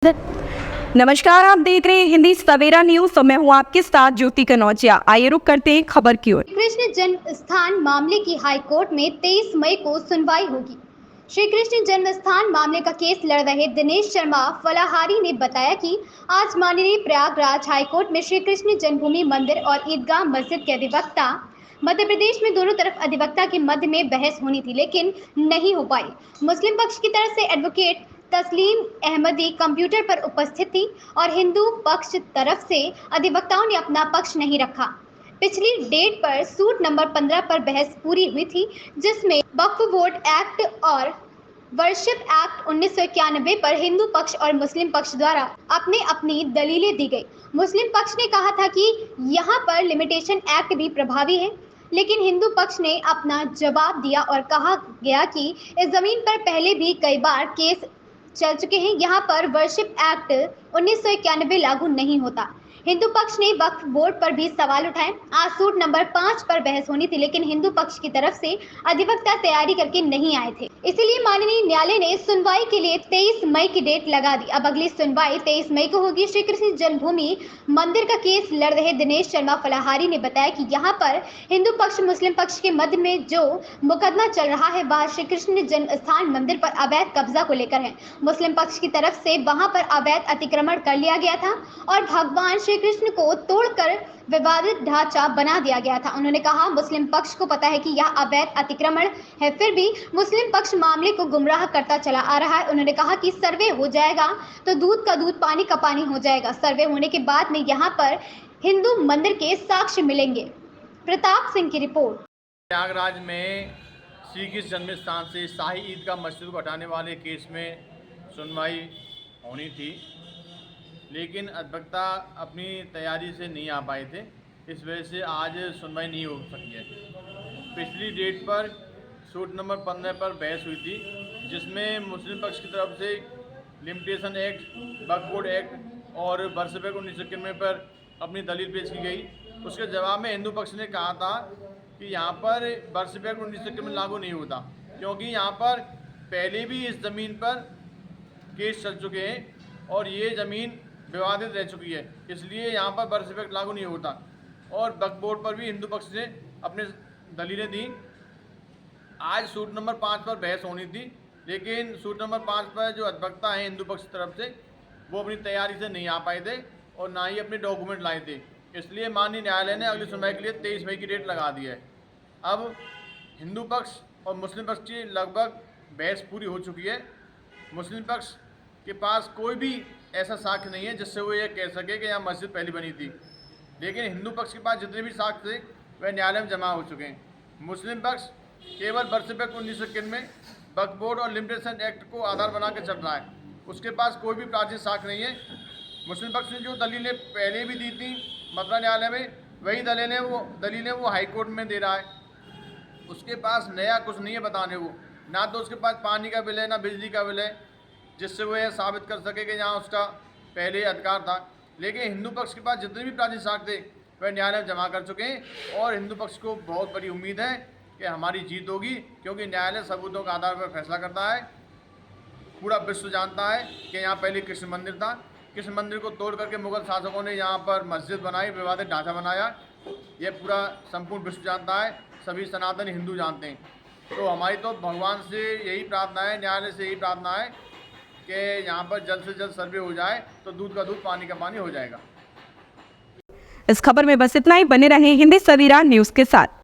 नमस्कार, आप देख रहे हैं हिंदी सवेरा न्यूज। तो मैं हूं आपके साथ ज्योति कनौजिया। आइए रुक करते हैं खबर की ओर। कृष्ण जन्म स्थान मामले की हाईकोर्ट में 23 मई को सुनवाई होगी। श्री कृष्ण जन्म स्थान मामले का केस लड़ रहे दिनेश शर्मा फलाहारी ने बताया कि आज माननीय प्रयागराज हाईकोर्ट में श्री कृष्ण जन्मभूमि मंदिर और ईदगाह मस्जिद के अधिवक्ता मध्य प्रदेश में दोनों तरफ अधिवक्ता के मध्य में बहस होनी थी, लेकिन नहीं हो पाई। मुस्लिम पक्ष की तरफ से एडवोकेट तस्लीम अहमदी कंप्यूटर पर उपस्थित थी और हिंदू पक्ष तरफ से अधिवक्ताओं ने अपना पक्ष नहीं रखा। पिछली डेट पर सूट नंबर 15 पर बहस पूरी हुई थी, जिसमें वक्फ बोर्ड एक्ट और वर्शिप एक्ट 1991 पर हिंदू पक्ष और मुस्लिम पक्ष द्वारा अपने अपनी दलीलें दी गई। मुस्लिम पक्ष ने कहा था कि यहाँ पर लिमिटेशन एक्ट भी प्रभावी है, लेकिन हिंदू पक्ष ने अपना जवाब दिया और कहा गया कि इस जमीन पर पहले भी कई बार केस चल चुके हैं, यहाँ पर वर्शिप एक्ट 1991 लागू नहीं होता। हिंदू पक्ष ने वक्फ बोर्ड पर भी सवाल उठाए। आज सूट नंबर 5 पर बहस होनी थी, लेकिन हिंदू पक्ष की तरफ से अधिवक्ता तैयारी करके नहीं आए थे, इसीलिए माननीय न्यायालय ने सुनवाई के लिए 23 मई की डेट लगा दी। अब अगली सुनवाई 23 मई को होगी। श्री कृष्ण जन्मभूमि मंदिर का केस लड़ रहे दिनेश शर्मा फलाहारी ने बताया कि यहाँ पर हिंदू पक्ष मुस्लिम पक्ष के मध्य में जो मुकदमा चल रहा है वह श्री कृष्ण जन्म स्थान मंदिर पर अवैध कब्जा को लेकर है। मुस्लिम पक्ष की तरफ से वहां पर अवैध अतिक्रमण कर लिया गया था और भगवान श्री कृष्ण को तोड़कर विवादित ढांचा बना दिया गया था। उन्होंने कहा मुस्लिम पक्ष को पता है कि यह अवैध अतिक्रमण है, फिर भी मुस्लिम पक्ष मामले को गुमराह करता चला आ रहा है। उन्होंने कहा कि सर्वे हो जाएगा तो दूध का दूध पानी का पानी हो जाएगा। सर्वे होने के बाद में यहाँ पर हिंदू मंदिर के साक्ष्य मिलेंगे। प्रताप सिंह की रिपोर्ट। प्रयागराज में श्री कृष्ण जन्म स्थान से शाही ईदगाह मस्जिद को हटाने वाले केस में सुनवाई होनी थी, लेकिन अधिवक्ता अपनी तैयारी से नहीं आ पाए थे। इस वजह से आज सुनवाई नहीं हो सकी है। पिछली डेट पर सूट नंबर 15 पर बहस हुई थी, जिसमें मुस्लिम पक्ष की तरफ से लिमिटेशन एक्ट, वक्फ बोर्ड एक्ट और वर्शिप एक्ट 1991 पर अपनी दलील पेश की गई। उसके जवाब में हिंदू पक्ष ने कहा था कि यहाँ पर वर्शिप एक्ट 1991 लागू नहीं होता, क्योंकि यहाँ पर पहले भी इस ज़मीन पर केस चल चुके हैं और ये ज़मीन विवादित रह चुकी है, इसलिए यहाँ पर वर्शिप एक्ट लागू नहीं होता। और वक्फ बोर्ड पर भी हिंदू पक्ष ने अपने दलीलें दी। आज सूट नंबर 5 पर बहस होनी थी, लेकिन सूट नंबर 5 पर जो अधिवक्ता हैं हिंदू पक्ष की तरफ से, वो अपनी तैयारी से नहीं आ पाए थे और ना ही अपने डॉक्यूमेंट लाए थे। इसलिए माननीय न्यायालय ने अगली सुनवाई के लिए 23 मई की डेट लगा दी है। अब हिंदू पक्ष और मुस्लिम पक्ष की लगभग बहस पूरी हो चुकी है। मुस्लिम पक्ष के पास कोई भी ऐसा साक्ष्य नहीं है जिससे वो ये कह सके कि यहाँ मस्जिद पहले बनी थी, लेकिन हिंदू पक्ष के पास जितने भी साक्ष्य थे वह न्यायालय में जमा हो चुके हैं। मुस्लिम पक्ष केवल वर्शिप एक्ट 1991 में वक्फ बोर्ड और लिमिटेशन एक्ट को आधार बना के चल रहा है, उसके पास कोई भी प्राचीन साक्ष्य नहीं है। मुस्लिम पक्ष ने जो दलीलें पहले भी दी थी मथुरा न्यायालय में, वही दलीलें वो हाई कोर्ट में दे रहा है। उसके पास नया कुछ नहीं है बताने को, ना तो उसके पास पानी का बिल है ना बिजली का बिल है जिससे वो यह साबित कर सके कि यहाँ उसका पहले अधिकार था। लेकिन हिंदू पक्ष के पास जितने भी प्राचीन साक्ष्य थे वह न्यायालय में जमा कर चुके हैं और हिंदू पक्ष को बहुत बड़ी उम्मीद है कि हमारी जीत होगी, क्योंकि न्यायालय सबूतों के आधार पर फैसला करता है। पूरा विश्व जानता है कि यहाँ पहले कृष्ण मंदिर था। कृष्ण मंदिर को तोड़ करके मुगल शासकों ने यहाँ पर मस्जिद बनाई, विवादित ढांचा बनाया। यह पूरा संपूर्ण विश्व जानता है, सभी सनातनी हिंदू जानते हैं। तो हमारी तो भगवान से यही प्रार्थना है, न्यायालय से यही प्रार्थना है कि यहाँ पर जल्द से जल्द सर्वे हो जाए तो दूध का दूध पानी का पानी हो जाएगा। इस खबर में बस इतना ही। बने रहें हिंदी सवेरा न्यूज के साथ।